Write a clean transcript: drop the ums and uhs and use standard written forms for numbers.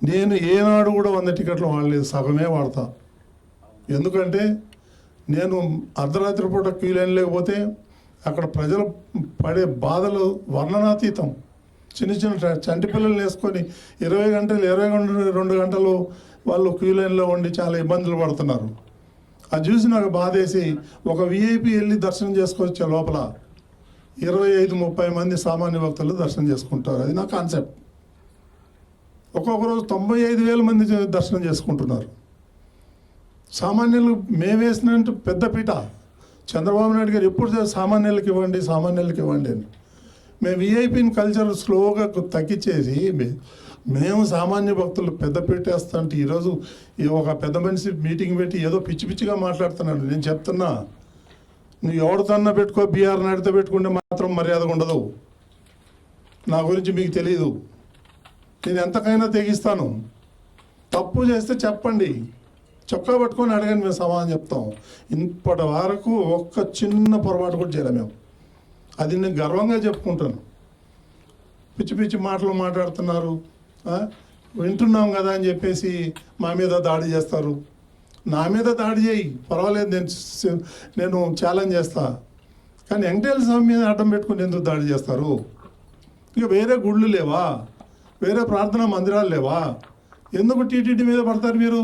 నేను ఏనాడు కూడా 100 టికెట్లు వాడలేదు, సగమే వాడతా. ఎందుకంటే నేను అర్ధరాత్రి పూట క్యూ లైన్ లేకపోతే అక్కడ ప్రజలు పడే బాధలు వర్ణనాతీతం. చిన్న చిన్న చంటి పిల్లలు వేసుకొని 20 గంటలు 22 గంటలు వాళ్ళు క్యూ లైన్లో ఉండి చాలా ఇబ్బందులు పడుతున్నారు. అది చూసి నాకు బాధేసి ఒక విఐపి వెళ్ళి దర్శనం చేసుకొచ్చే లోపల 25-30 మంది సామాన్య భక్తులు దర్శనం చేసుకుంటారు. అది నా కాన్సెప్ట్. ఒక్కొక్క రోజు 95,000 మంది దర్శనం చేసుకుంటున్నారు. సామాన్యులు మేము వేసినట్టు పెద్దపీట చంద్రబాబు నాయుడు గారు ఎప్పుడు సామాన్యులకు ఇవ్వండి సామాన్యులకు ఇవ్వండి అని. మేము విఐపిని కల్చర్ స్లోగా తగ్గించేసి మేము సామాన్య భక్తులు పెద్దపీట వేస్తుంటే ఈరోజు ఒక పెద్ద మనిషి మీటింగ్ పెట్టి ఏదో పిచ్చి పిచ్చిగా మాట్లాడుతున్నాడు. నేను చెప్తున్నా, నువ్వు ఎవరితోన్నా పెట్టుకో, బీఆర్ నాయుడుతో పెట్టుకుంటే మాత్రం మర్యాదగా ఉండదు. నా గురించి మీకు తెలియదు. నేను ఎంతకైనా తెగిస్తాను. తప్పు చేస్తే చెప్పండి, చొక్కా పట్టుకొని అడగండి, మేము సమాధానం చెప్తాం. ఇప్పటి వరకు ఒక్క చిన్న పొరపాటు కూడా చేయలేం మేము. అది నేను గర్వంగా చెప్పుకుంటాను. పిచ్చి పిచ్చి మాటలు మాట్లాడుతున్నారు, వింటున్నాం కదా అని చెప్పేసి మా మీద దాడి చేస్తారు. నా మీద దాడి చేయి, పర్వాలేదు, నేను ఛాలెంజ్ చేస్తా. కానీ వెంకటేశ్వర స్వామి మీద అడ్డం పెట్టుకుని ఎందుకు దాడి చేస్తారు? ఇక వేరే గుళ్ళు లేవా? వేరే ప్రార్థనా మందిరాలు లేవా? ఎందుకు టీటీడీ మీద పడతారు మీరు?